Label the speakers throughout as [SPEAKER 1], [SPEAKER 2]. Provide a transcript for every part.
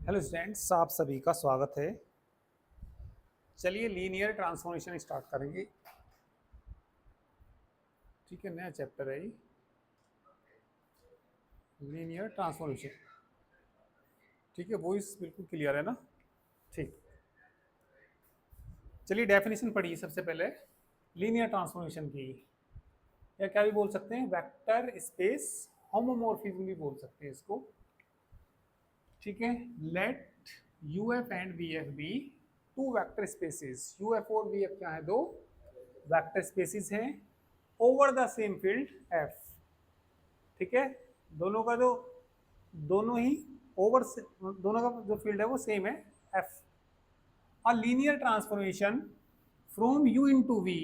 [SPEAKER 1] Hello students, आप सभी का स्वागत है। चलिए लीनियर ट्रांसफॉर्मेशन स्टार्ट करेंगे। ठीक है, नया चैप्टर है ये, लीनियर ट्रांसफॉर्मेशन। ठीक है, वॉइस बिल्कुल क्लियर है ना? ठीक। चलिए डेफिनेशन पढ़िए सबसे पहले लीनियर ट्रांसफॉर्मेशन की, या क्या भी बोल सकते हैं, वेक्टर स्पेस होमोमॉर्फिज्म भी बोल सकते हैं इसको। ठीक है, let U F and V F be two vector spaces. U F और वी एफ क्या है? दो वेक्टर स्पेसिस हैं over the same field F. ठीक है, दोनों का जो दोनों ही ओवर से, दोनों का जो फील्ड है वो सेम है F. A linear transformation from U into V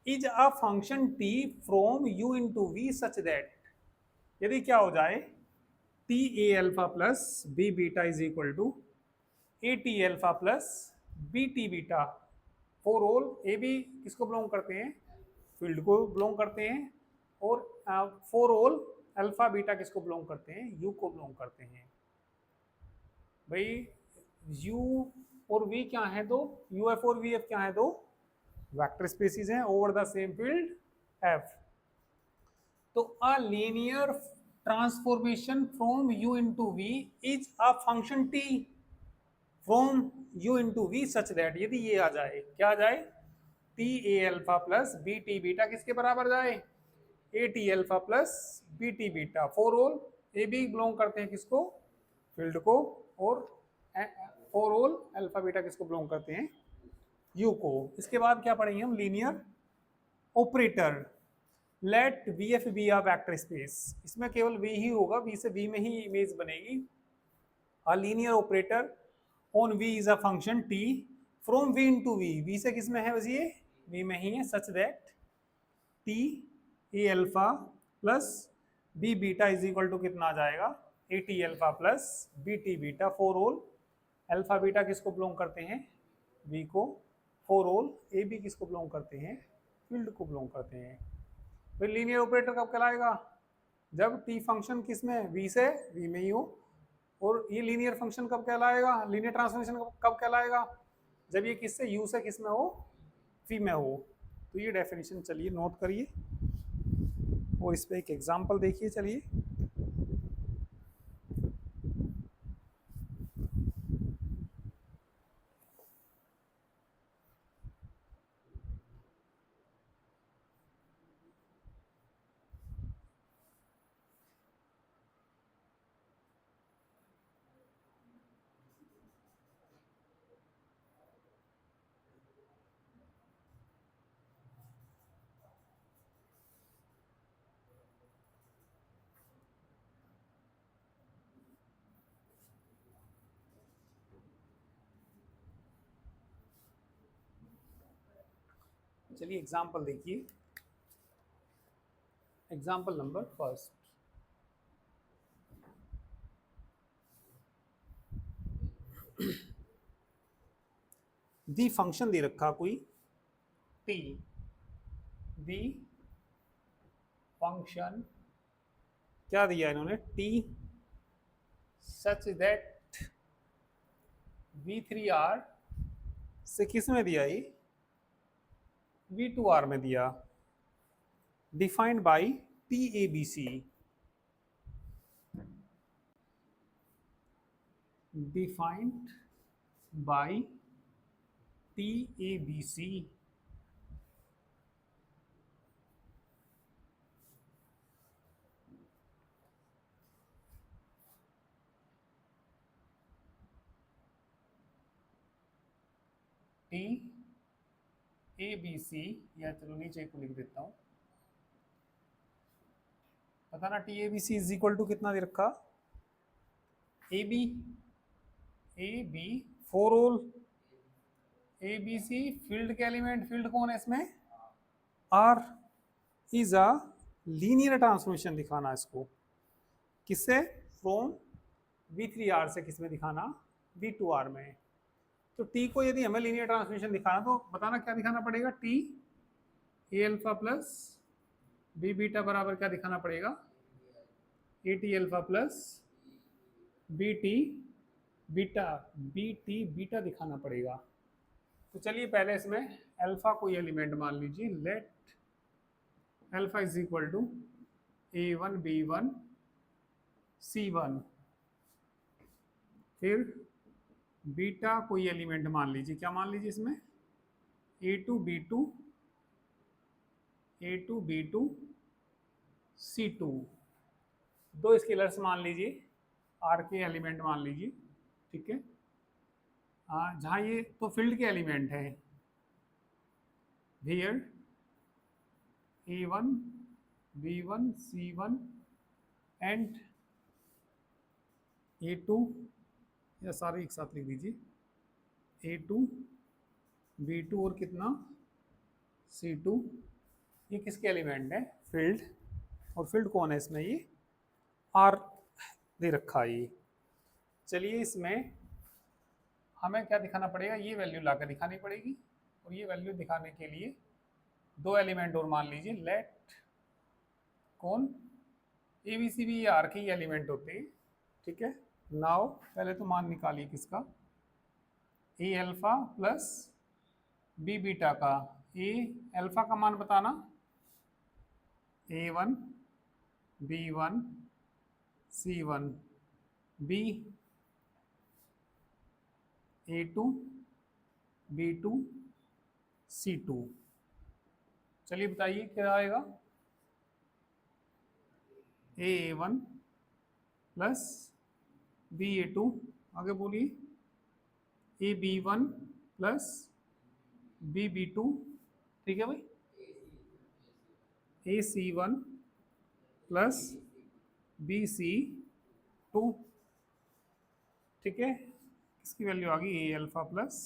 [SPEAKER 1] is a function T from U into V such that, यदि क्या हो जाए, T A alpha plus B beta is equal to A T alpha plus B T beta for all. A B किसको belong करते हैं? Field को belong करते हैं। और फॉर ऑल अल्फा बीटा किसको बिलोंग करते हैं? यू को बिलोंग करते हैं। भाई यू और वी क्या है? दो यू एफ और वी एफ क्या है? दो वेक्टर स्पेसिस हैं over the same field F. तो a linear transformation from U into V is a function T from U into V such that, यदि ये आ जाए, क्या आ जाए, टी ए alpha plus B T beta किसके बराबर जाए? A T alpha plus B T beta for all. A B belong करते हैं किसको? फील्ड को। और फॉर ऑल अल्फा बीटा किसको बिलोंग करते हैं? यू को। इसके बाद क्या पढ़ेंगे हम? Linear operator. Let V F be a vector space. इसमें केवल वी ही होगा, वी से वी में ही इमेज बनेगी। A linear operator on V is a function t from V into V। V से किस में है? बस ये V में ही है। Such that t a alpha plus b beta is equal to कितना आ जाएगा? A T alpha plus B T beta for all alpha beta किसको बिलोंग करते हैं? V को। फॉर ऑल ए बी किसको बिलोंग करते हैं? फील्ड को बिलोंग करते हैं। फिर लीनियर ऑपरेटर कब कहलाएगा? जब t फंक्शन किस में? V से V में ही हो। और ये लीनियर फंक्शन कब कहलाएगा? लीनियर ट्रांसफॉर्मेशन कब कहलाएगा? जब ये किससे? यू से किस में हो? वी में हो। तो ये डेफिनेशन चलिए नोट करिए और इस पे एक एग्जांपल देखिए। चलिए चलिए एग्जांपल देखिए। Example number first, the function दे रखा कोई टी, दी फंक्शन क्या दिया इन्होंने? T such that V three R से किस में दिया? ये वी टू आर में दिया। Defined by T A B C, defined by T A B C. T A B C, या चलो नीचे को लिख देता हूं। पता ना T A B C is equal to कितना दे रखा? A B, A B for all A B C field के एलिमेंट, फील्ड कौन है इसमें? R is a linear transformation दिखाना इसको किससे? फ्रॉम वी थ्री आर से किस में दिखाना? वी टू आर में। तो टी को यदि हमें लीनियर ट्रांसफॉर्मेशन दिखाना तो बताना क्या दिखाना पड़ेगा? टी ए अल्फा प्लस बी बीटा बराबर क्या दिखाना पड़ेगा? A T alpha plus B T beta, B T beta दिखाना पड़ेगा। तो चलिए पहले इसमें अल्फा कोई एलिमेंट मान लीजिए, let alpha is equal to A1 B1 C1। फिर बीटा कोई एलिमेंट मान लीजिए, क्या मान लीजिए इसमें, A2 B2 A2 B2 C2। दो स्केलर्स मान लीजिए, आर के एलिमेंट मान लीजिए, ठीक है। जहाँ ये तो फील्ड के एलिमेंट है, here A1 B1 C1 and A2, या सारे एक साथ लिख दीजिए, A2 B2 और कितना C2। ये किसके एलिमेंट है, फील्ड। और फील्ड कौन है इसमें, ये आर दे रखा है ये। चलिए इसमें हमें क्या दिखाना पड़ेगा, ये वैल्यू ला कर दिखानी पड़ेगी। और ये वैल्यू दिखाने के लिए दो एलिमेंट और मान लीजिए, लेट कौन, ए बी सी भी ये आर के ही एलिमेंट होते हैं, ठीक है। नाउ पहले तो मान निकालिए किसका, ए अल्फा प्लस बी बीटा का। ए अल्फा का मान बताना, A1 B1 C1, B A2 B2 C2। चलिए बताइए क्या आएगा, A1 प्लस BA2, आगे बोलिए, AB1 प्लस BB2, ठीक है भाई, AC1 प्लस BC2, ठीक है। इसकी वैल्यू आ गई A alpha plus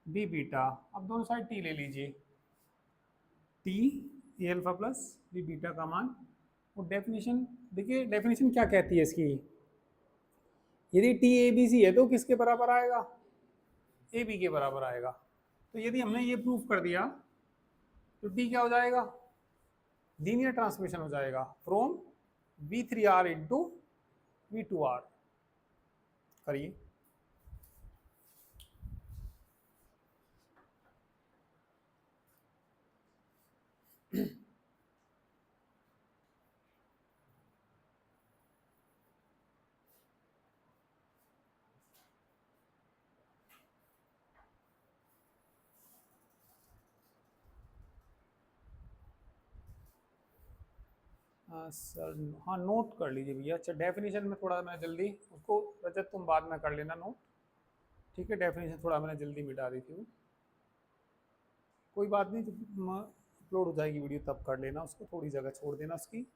[SPEAKER 1] B beta. अब दोनों साइड टी ले लीजिए, टी ए अल्फा प्लस बी बीटा का मान। और डेफिनेशन देखिए, डेफिनेशन क्या कहती है इसकी, यदि टी ए बी सी है तो किसके बराबर आएगा, ए बी के बराबर आएगा। तो यदि हमने ये प्रूफ कर दिया तो टी क्या हो जाएगा, लीनियर ट्रांसमिशन हो जाएगा फ्रॉम V3R इंटू V2R। करिए, सर हाँ नोट कर लीजिए भैया। अच्छा डेफिनेशन में थोड़ा मैं जल्दी उसको, रजत तुम बाद में कर लेना नोट, ठीक है। डेफिनेशन थोड़ा मैंने जल्दी मिटा दी थी वो, कोई बात नहीं, जब अपलोड हो जाएगी वीडियो तब कर लेना उसको, थोड़ी जगह छोड़ देना उसकी।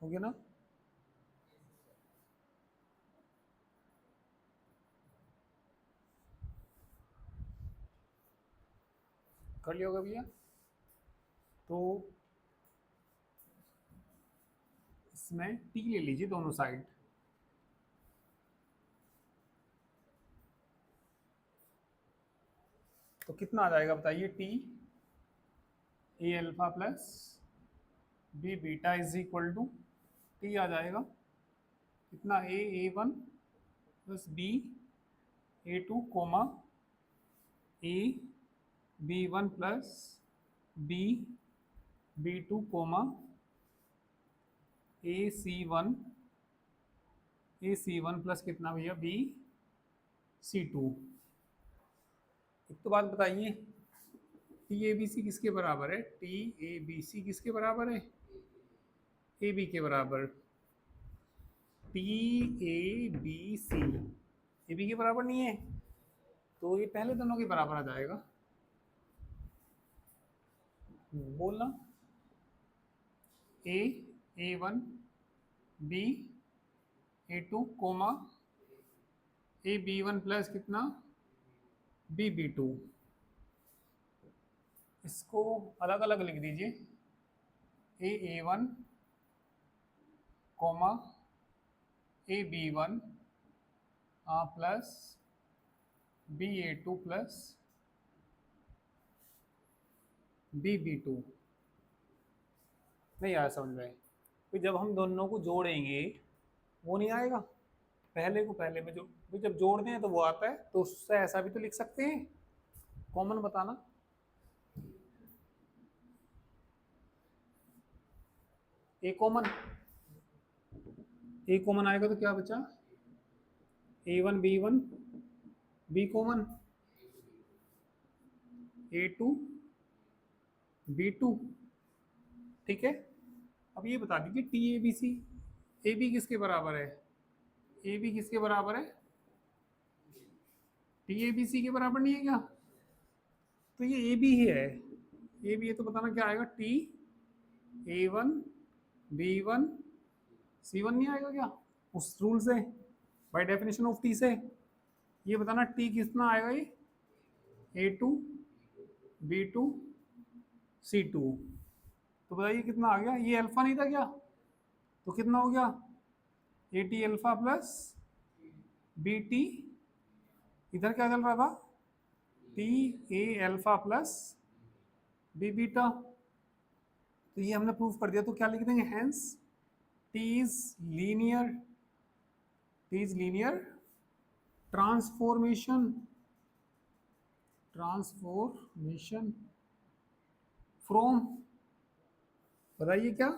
[SPEAKER 1] हो गया ना, कर लिया होगा भैया। तो इसमें टी ले लीजिए दोनों साइड, तो कितना आ जाएगा बताइए, T A alpha plus B beta is equal to T आ जाएगा कितना A1 plus A2 comma B1 plus B2 comma AC1 plus कितना भैया BC2। एक तो बात बताइए, TABC किसके बराबर है? TABC किसके बराबर है? AB के बराबर। TABC AB के बराबर नहीं है, तो ये पहले दोनों के बराबर आ जाएगा। बोलना A1 A2 comma B1 plus कितना B2। इसको अलग अलग लिख दीजिए, A1 coma B1 plus B2 plus B2। नहीं आया समझ में? तो जब हम दोनों को जोड़ेंगे वो नहीं आएगा, पहले को पहले में जो जब जोड़ते हैं तो वो आता है, तो उससे ऐसा भी तो लिख सकते हैं। कॉमन बताना, ए कॉमन आएगा तो क्या बचा? A1 B1 B common A2 B2। ठीक है, अब ये बता दीजिए TABC AB किसके बराबर है? AB किसके बराबर है? TABC के बराबर नहीं है क्या? तो ये AB ही है, AB है तो बताना क्या आएगा? A1 B1 C1 नहीं आएगा क्या उस रूल से, बाय डेफिनेशन ऑफ T से? ये बताना T कितना आएगा? ये A2 B2 C2। तो बताइए कितना आ गया? ये अल्फा नहीं था क्या, तो कितना हो गया? AT अल्फा प्लस BT, इधर क्या चल रहा था? TA alpha plus B beta. तो ये हमने प्रूफ कर दिया, तो क्या लिख देंगे? Hence T is linear transformation from, बताइए क्या?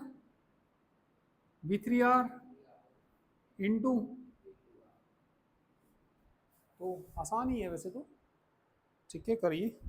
[SPEAKER 1] V3R इंटू, तो आसान ही है वैसे तो। ठीक है, करिए।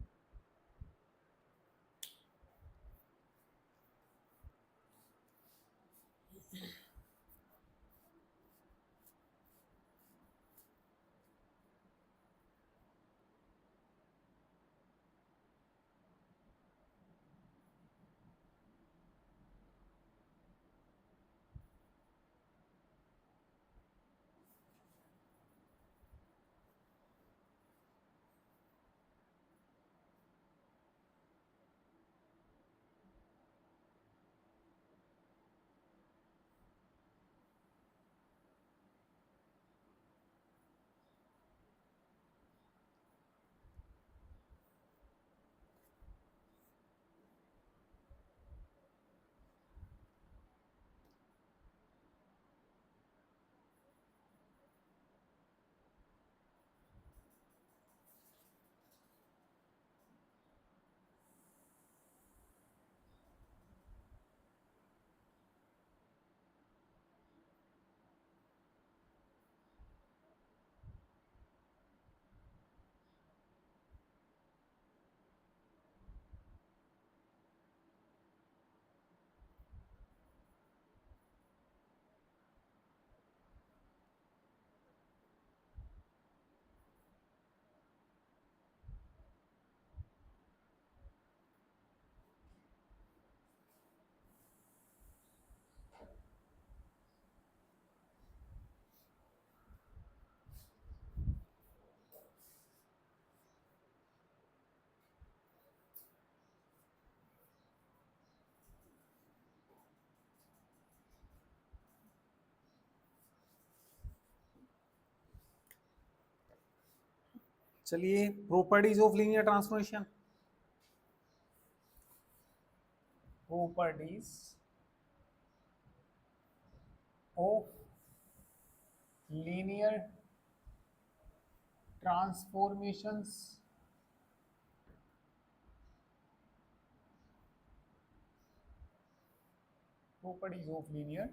[SPEAKER 1] चलिए, properties of linear transformation. Properties of linear transformations properties of linear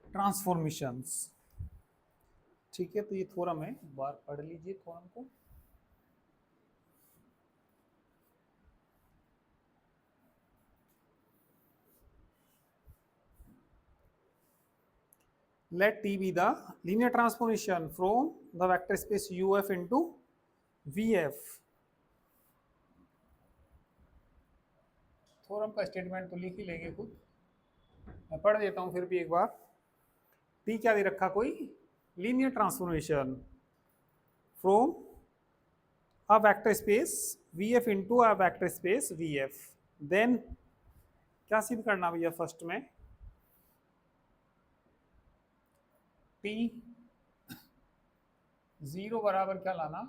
[SPEAKER 1] transformations. ठीक है, तो ये थ्योरम है, एक बार पढ़ लीजिए थ्योरम को। Let T be the linear transformation from the vector space UF into VF। Theorem का स्टेटमेंट तो लिख ही लेंगे खुद, मैं पढ़ देता हूं फिर भी एक बार। T क्या दे रखा, कोई linear transformation from a vector space VF into a vector space VF। Then क्या सिद्ध करना भैया, फर्स्ट में T जीरो बराबर क्या लाना,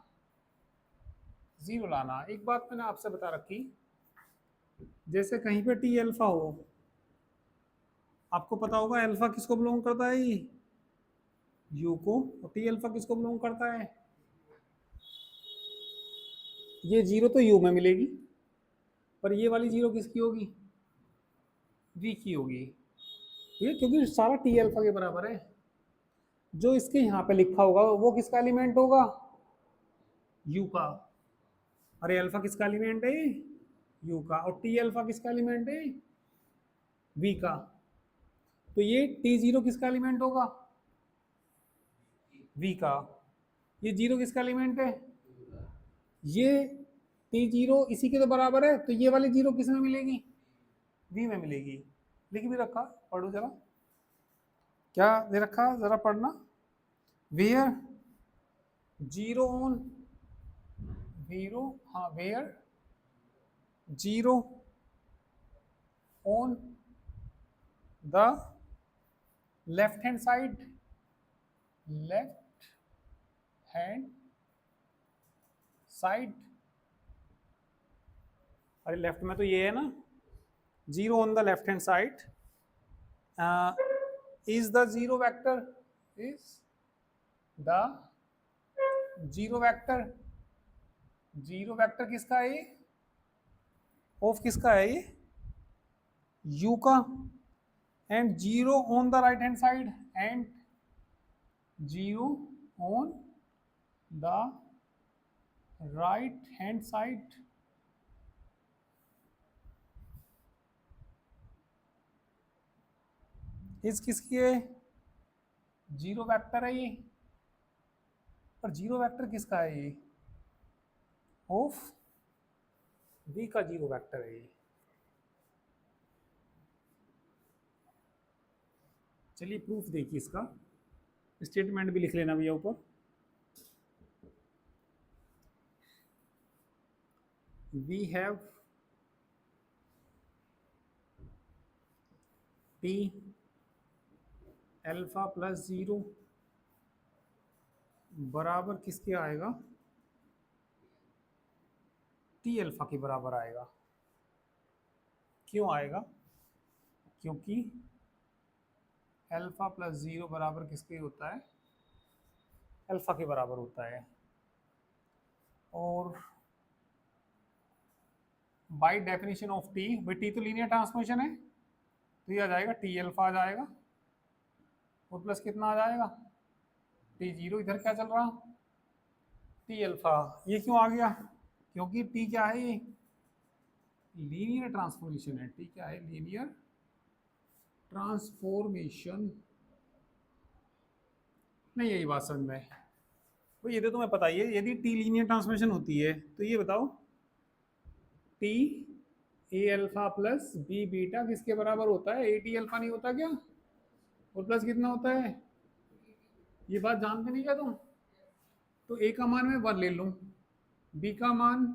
[SPEAKER 1] जीरो लाना। एक बात मैंने आपसे बता रखी, जैसे कहीं पे टी अल्फा हो, आपको पता होगा अल्फा किसको बिलोंग करता है, यू को, और टी अल्फा किसको बिलोंग करता है, ये जीरो तो यू में मिलेगी, पर ये वाली जीरो किसकी होगी, वी की होगी। ये क्योंकि सारा टी अल्फा के बराबर है। जो इसके यहाँ पे लिखा होगा वो किसका एलिमेंट होगा, यू का। अरे अल्फा किसका एलिमेंट है, यू का, और टी अल्फा किसका एलिमेंट है, वी का। तो ये टी जीरो किसका एलिमेंट होगा, वी का। ये जीरो किसका एलिमेंट है, ये टी जीरो इसी के तो बराबर है, तो ये वाली जीरो किस में मिलेगी, वी में मिलेगी। लिख भी रखा, पढ़ो जरा क्या दे रखा, जरा पढ़ना। वेयर जीरो ऑन जीरो, हाँ where zero on the left hand side, left hand side, अरे लेफ्ट में तो ये है ना, zero on the left hand side is the zero vector, is the zero vector. Zero vector किसका है, ये ऑफ किसका है, ये यू का। And zero on the right hand side, and zero on the right hand side. इस किसकी है, जीरो वेक्टर है ये, पर जीरो वेक्टर किसका है, ये ऑफ वी का जीरो वेक्टर है ये। चलिए प्रूफ देखिए इसका, स्टेटमेंट भी लिख लेना भैया ऊपर। We have T alpha plus zero बराबर किसके आएगा, टी अल्फा के बराबर आएगा। क्यों आएगा, क्योंकि अल्फा प्लस जीरो बराबर किसके होता है, अल्फा के बराबर होता है। और बाय डेफिनेशन ऑफ टी, भाई टी तो लीनियर ट्रांसफॉर्मेशन है, तो ये आ जाएगा टी अल्फा आ जाएगा, और प्लस कितना आ जाएगा, टी जीरो। इधर क्या चल रहा, टी अल्फा। ये क्यों आ गया, क्योंकि टी क्या है, ये लीनियर ट्रांसफॉर्मेशन है। टी क्या है, लीनियर ट्रांसफॉर्मेशन। नहीं यही बात समझ में, तो ये तो तुम्हें पता ही है, यदि टी लीनियर ट्रांसफॉर्मेशन होती है तो ये बताओ टी ए अल्फा प्लस बी बीटा किसके बराबर होता है, ए टी अल्फा नहीं होता क्या, और प्लस कितना होता है, ये बात जानते नहीं क्या तुम। तो ए का मान मैं वन ले लूँ, बी का मान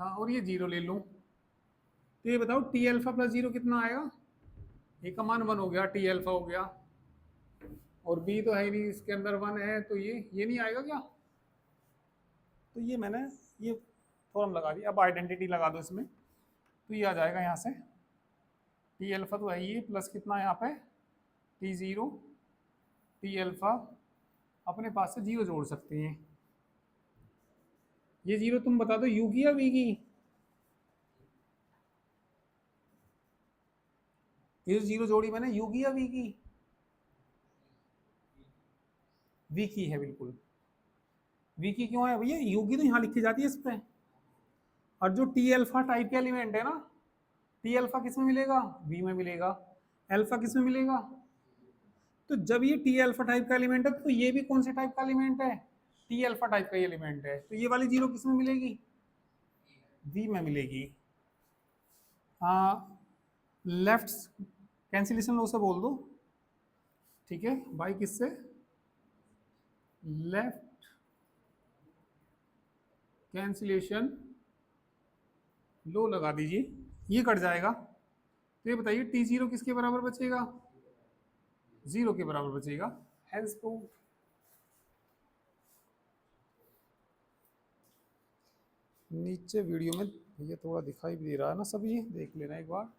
[SPEAKER 1] और ये जीरो ले लूँ, तो ये बताओ टी अल्फा प्लस जीरो कितना आएगा, ए का मान वन हो गया, टी अल्फा हो गया, और बी तो है नहीं इसके अंदर वन है, तो ये नहीं आएगा क्या। तो ये मैंने ये थ्योरम लगा दी, अब आइडेंटिटी लगा दो इसमें, तो ये आ जाएगा यहाँ से, टी अल्फा तो है ये, प्लस कितना यहाँ पे टी जीरो, टी अल्फा अपने पास से जीरो जोड़ सकते हैं। ये जीरो तुम बता दो यू की या वी की? ये जीरो जोड़ी मैंने यू की या वी की? वी की है बिल्कुल। वी की क्यों है भैया? यू की तो यहाँ लिखी जाती है इस पे। और जो टी अल्फा टाइप के एलिमेंट है ना, टी अल्फा किस में मिलेगा? वी में मिलेगा। अल्फा किस में मिलेगा? तो जब ये टी अल्फा टाइप का एलिमेंट है तो ये भी कौन से टाइप का एलिमेंट है? टी अल्फा टाइप का एलिमेंट है। तो ये वाली जीरो किस में मिलेगी? वी में मिलेगी। हाँ, लेफ्ट कैंसिलेशन लॉ से बोल दो। ठीक है, बाई किससे? लेफ्ट कैंसिलेशन लो लगा दीजिए, ये कट जाएगा। तो ये बताइए टी जीरो किसके बराबर बचेगा? जीरो के बराबर बचेगा। Hence proved. नीचे वीडियो में ये थोड़ा दिखाई भी दे रहा है ना, सब ये देख लेना एक बार।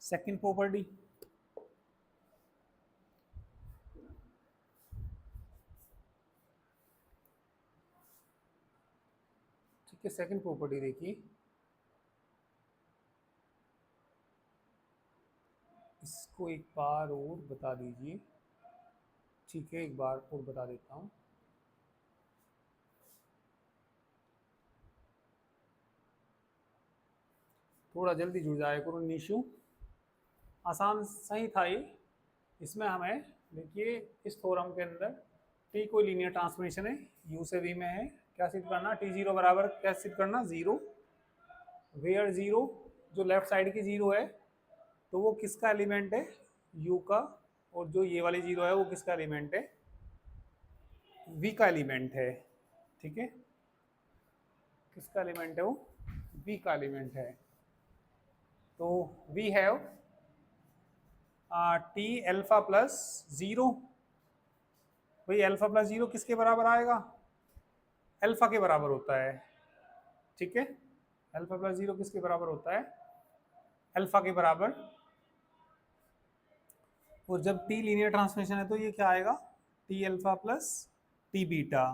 [SPEAKER 1] सेकंड प्रॉपर्टी, ठीक है, सेकंड प्रॉपर्टी देखिए, इसको एक बार और बता दीजिए। ठीक है, एक बार और बता देता हूँ। थोड़ा जल्दी जुड़ जाए करो निशु, आसान सही था ये। इसमें हमें देखिए इस थ्योरम के अंदर टी कोई लीनियर ट्रांसफॉर्मेशन है, यू से वी में है, क्या सिद्ध करना? टी जीरो बराबर क्या सिद्ध करना? जीरो। वेयर जीरो, जो लेफ्ट साइड की जीरो है तो वो किसका एलिमेंट है? यू का। और जो ये वाली जीरो है वो किसका एलिमेंट है? वी का एलिमेंट है। ठीक है, किसका एलिमेंट है वो? वी का एलिमेंट है। तो we have T alpha plus zero. भाई अल्फा प्लस जीरो किसके बराबर आएगा? अल्फा के बराबर होता है। ठीक है, अल्फा प्लस जीरो किसके बराबर होता है? अल्फा के बराबर। और जब टी लीनियर ट्रांसफॉर्मेशन है तो ये क्या आएगा? T alpha plus T beta.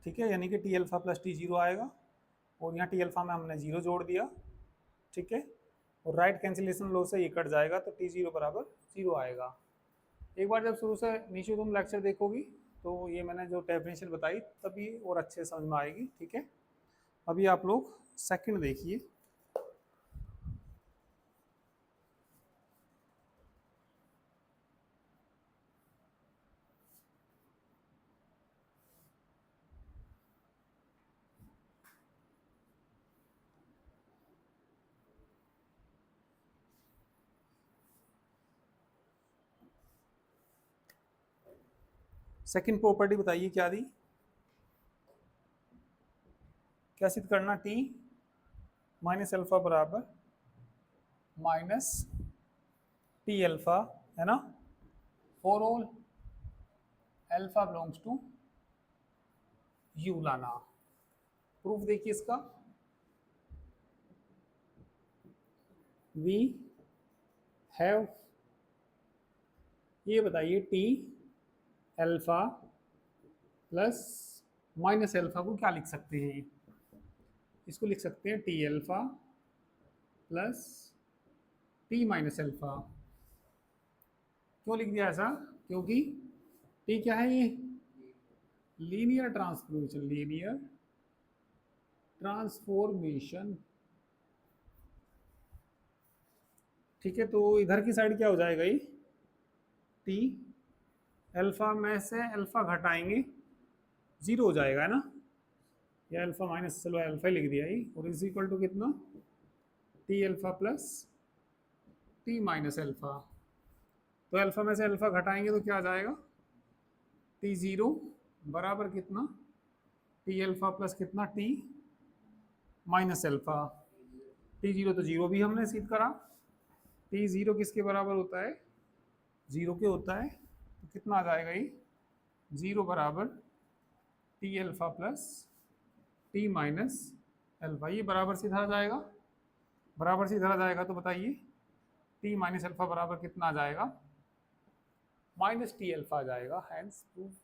[SPEAKER 1] ठीक है, यानी कि T alpha plus T zero आएगा, और यहाँ टी अल्फा में हमने जीरो जोड़ दिया। ठीक है, और राइट कैंसिलेशन लॉ से ये कट जाएगा तो टी जीरो बराबर जीरो आएगा। एक बार जब शुरू से नीचे तुम लेक्चर देखोगी तो ये मैंने जो डेफिनेशन बताई तभी और अच्छे समझ में आएगी। ठीक है, अभी आप लोग सेकंड देखिए। सेकंड प्रॉपर्टी बताइए क्या दी? क्या सिद्ध करना? टी माइनस अल्फा बराबर माइनस टी अल्फा, है ना, for all alpha belongs to U लाना। प्रूफ देखिए इसका। वी हैव, ये बताइए T alpha plus minus alpha को क्या लिख सकते हैं? इसको लिख सकते हैं T alpha plus T minus alpha. क्यों लिख दिया ऐसा? क्योंकि टी क्या है ये? Linear transformation, linear transformation. ठीक है, तो इधर की साइड क्या हो जाएगा ये? टी अल्फा में से अल्फा घटाएंगे, जीरो हो जाएगा, है ना? या अल्फा माइनस, चलो अल्फा ही लिख दिया ये, और इज इक्वल टू कितना? T alpha plus T minus alpha. तो अल्फा में से अल्फा घटाएंगे तो क्या आ जाएगा? टी जीरो बराबर कितना? टी अल्फा प्लस कितना? T minus alpha. T zero तो जीरो भी हमने सिद्ध करा। टी जीरो किसके बराबर होता है? जीरो के होता है। तो कितना आ जाएगा ये? जीरो बराबर T alpha plus T minus alpha. ये बराबर से इधर आ जाएगा, बराबर से इधर आ जाएगा, तो बताइए टी माइनस अल्फा बराबर कितना आ जाएगा? माइनस टी अल्फा आ जाएगा। Hence proof.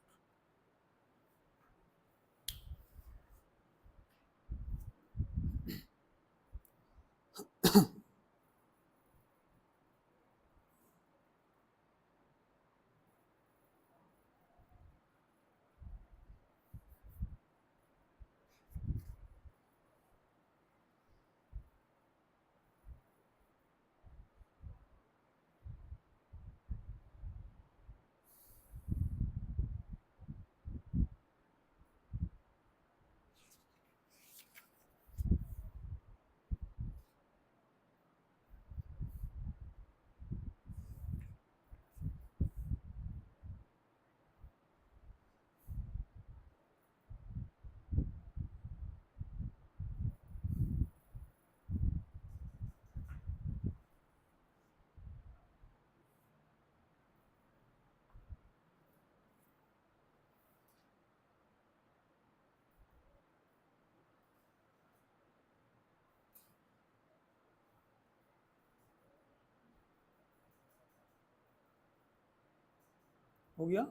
[SPEAKER 1] हो गया?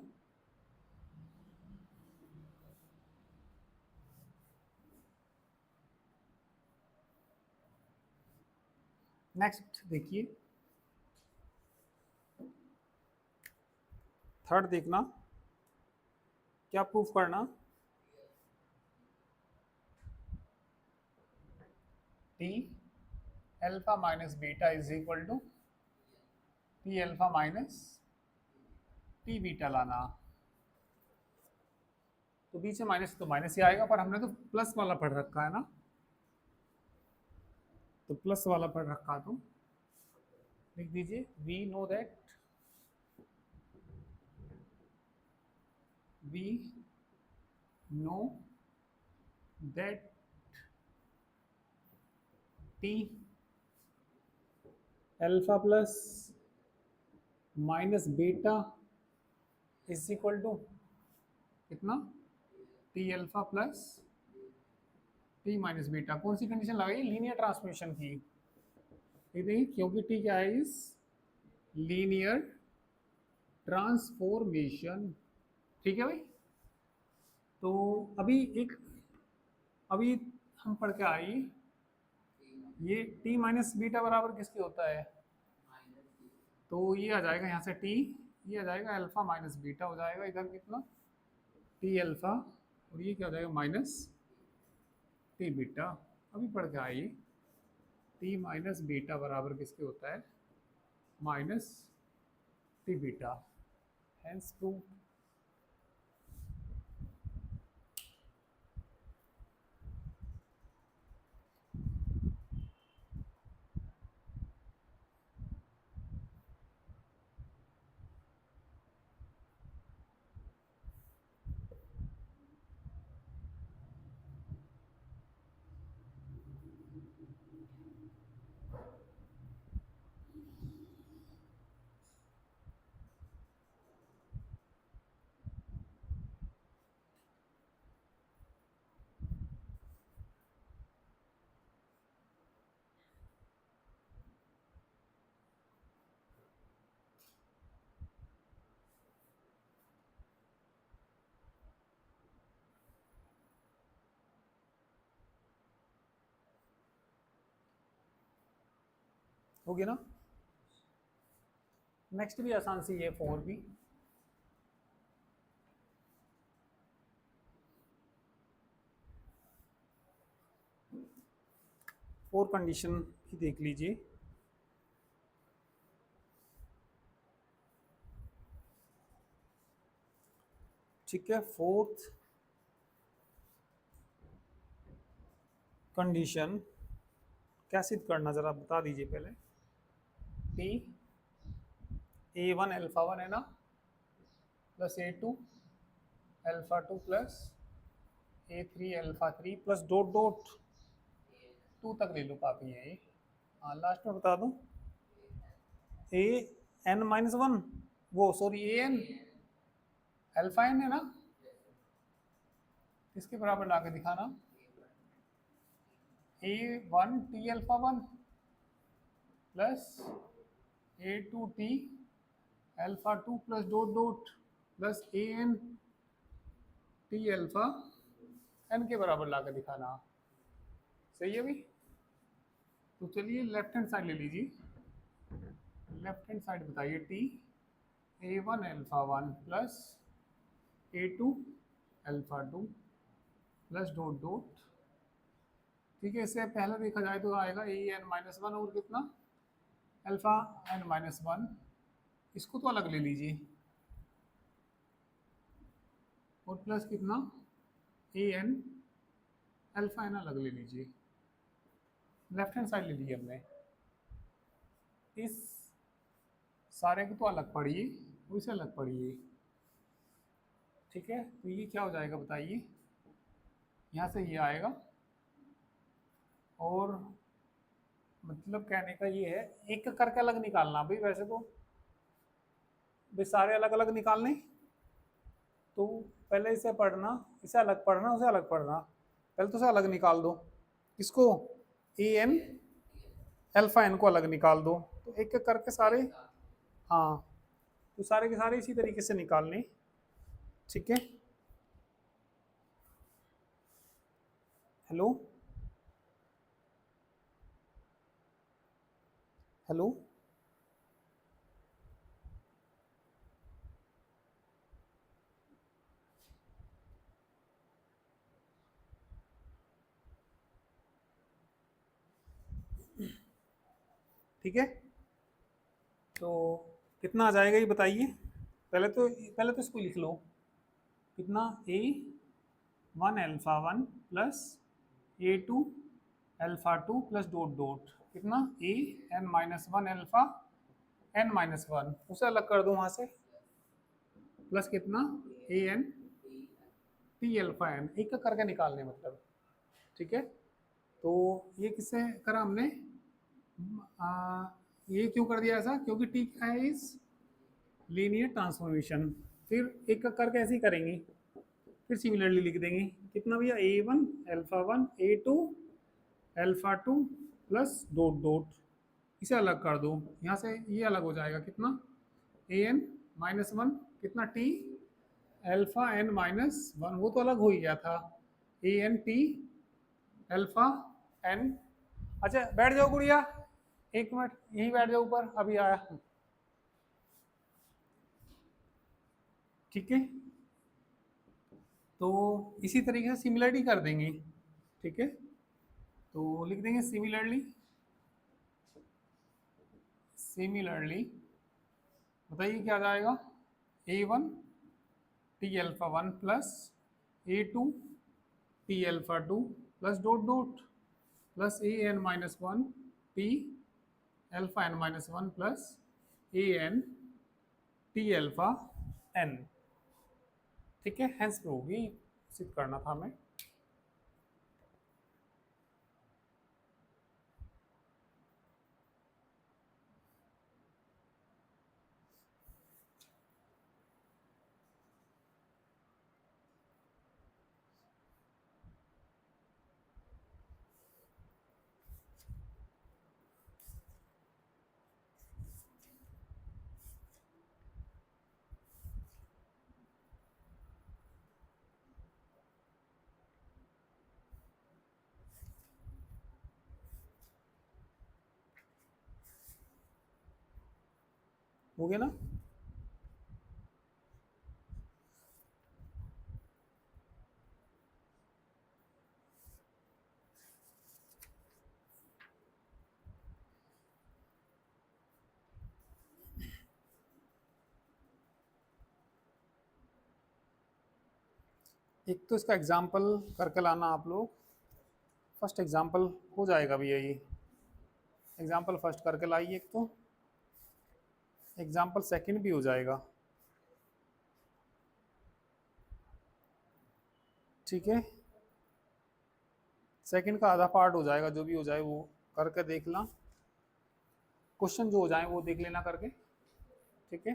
[SPEAKER 1] नेक्स्ट देखिए, थर्ड देखना, क्या प्रूफ करना? T alpha minus beta is equal to T alpha minus T beta लाना। तो बीच में माइनस तो माइनस ही आएगा, पर हमने तो प्लस वाला पढ़ रखा है ना, तो प्लस वाला पढ़ रखा, तो लिख दीजिए we know that, we know that T alpha plus minus beta is equal to कितना? T alpha plus T minus beta. कौन सी कंडीशन लगाई? लीनियर ट्रांसफॉर्मेशन की। ठीक है, क्योंकि टी क्या है? इस लीनियर ट्रांसफॉर्मेशन। ठीक है भाई। तो अभी एक, अभी हम पढ़ के आई, ये टी माइनस बीटा बराबर किसके होता है? तो ये आ जाएगा यहाँ से टी, ये आ जाएगा अल्फा माइनस बीटा हो जाएगा, इधर कितना? टी अल्फा, और ये क्या हो जाएगा? Minus T beta. अभी पढ़ के आई, टी माइनस बीटा बराबर किसके होता है? Minus T beta. Hence prove. हो गया ना। नेक्स्ट भी आसान सी है, 4 भी। फोर कंडीशन भी देख लीजिए। ठीक है, फोर्थ कंडीशन क्या सिद्ध करना जरा बता दीजिए पहले। टी A1 अल्फा 1 है ना, plus A2 alpha 2 plus A3 alpha 3 plus dot dot 2 तक ले लो, काफी है ये। हाँ, लास्ट में बता दूं, A n-1, वो सॉरी AN अल्फा n है ना, इसके बराबर लाके दिखाना। A1 T alpha 1 plus A2 T alpha 2 plus dot dot plus AN T alpha n के बराबर लाकर दिखाना। सही है भाई। तो चलिए लेफ्ट हैंड साइड ले लीजिए। लेफ्ट हैंड साइड बताइए, T A1 alpha 1 plus A2 alpha 2 plus dot dot. ठीक है, इससे पहले देखा जाए तो आएगा AN-1 और कितना अल्फा n-1, इसको तो अलग ले लीजिए, और प्लस कितना AN अल्फा n अलग ले लीजिए। लेफ्ट हैंड साइड ले ली हमने। इस सारे को तो अलग पढ़िए, उसे अलग पढ़िए। ठीक है, तो ये क्या हो जाएगा बताइए, यहाँ से ये आएगा, और मतलब कहने का ये है एक करके अलग निकालना भाई। वैसे तो भाई सारे अलग अलग निकालने, तो पहले इसे पढ़ना, इसे अलग पढ़ना, उसे अलग पढ़ना। पहले तो उसे अलग निकाल दो, इसको AN अल्फा n को अलग निकाल दो, तो एक एक करके सारे, हाँ, तो सारे के सारे इसी तरीके से निकालने। ठीक है, हेलो हेलो, ठीक है। तो कितना आ जाएगा ये बताइए। पहले तो इसको लिख लो, कितना A1 alpha 1 plus A2 alpha 2 plus dot dot, कितना AN-1 अल्फा n-1, उसे अलग कर दो वहां से, प्लस कितना AN T अल्फा n, एक एक करके निकालने मतलब। ठीक है, तो ये किससे करा हमने, ये क्यों कर दिया ऐसा, क्योंकि टी क्या है, इज लीनियर ट्रांसफॉर्मेशन। फिर एक एक करके ऐसे ही करेंगे, फिर सिमिलरली लिख देंगे, कितना भैया A1 alpha 1 A2 alpha 2 plus dot dot, इसे अलग कर दो, यहाँ से ये अलग हो जाएगा, कितना AN-1, कितना T अल्फा n-1, वो तो अलग हो ही गया था, AN T अल्फा n। अच्छा बैठ जाओ गुड़िया, एक मिनट यहीं बैठ जाओ ऊपर, अभी आया। ठीक है, तो इसी तरीके से सिमिलरली कर देंगे। ठीक है, तो लिख देंगे सिमिलरली, सिमिलरली बताइए क्या आ जाएगा, A1 T alpha 1 plus A2 T alpha 2 plus dot dot plus AN-1 T alpha n-1 plus AN T alpha n। ठीक है, हेंस प्रूव ही सिद्ध करना था हमें। हो गया ना। एक तो इसका एग्जाम्पल करके लाना आप लोग। फर्स्ट एग्जाम्पल हो जाएगा भैया, ये एग्जाम्पल फर्स्ट करके लाइए, एक तो एग्जाम्पल सेकंड भी हो जाएगा, ठीक है। सेकंड का आधा पार्ट हो जाएगा, जो भी हो जाए वो करके देखना, क्वेश्चन जो हो जाए वो देख लेना करके, ठीक है।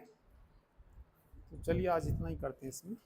[SPEAKER 1] तो चलिए आज इतना ही करते हैं इसमें।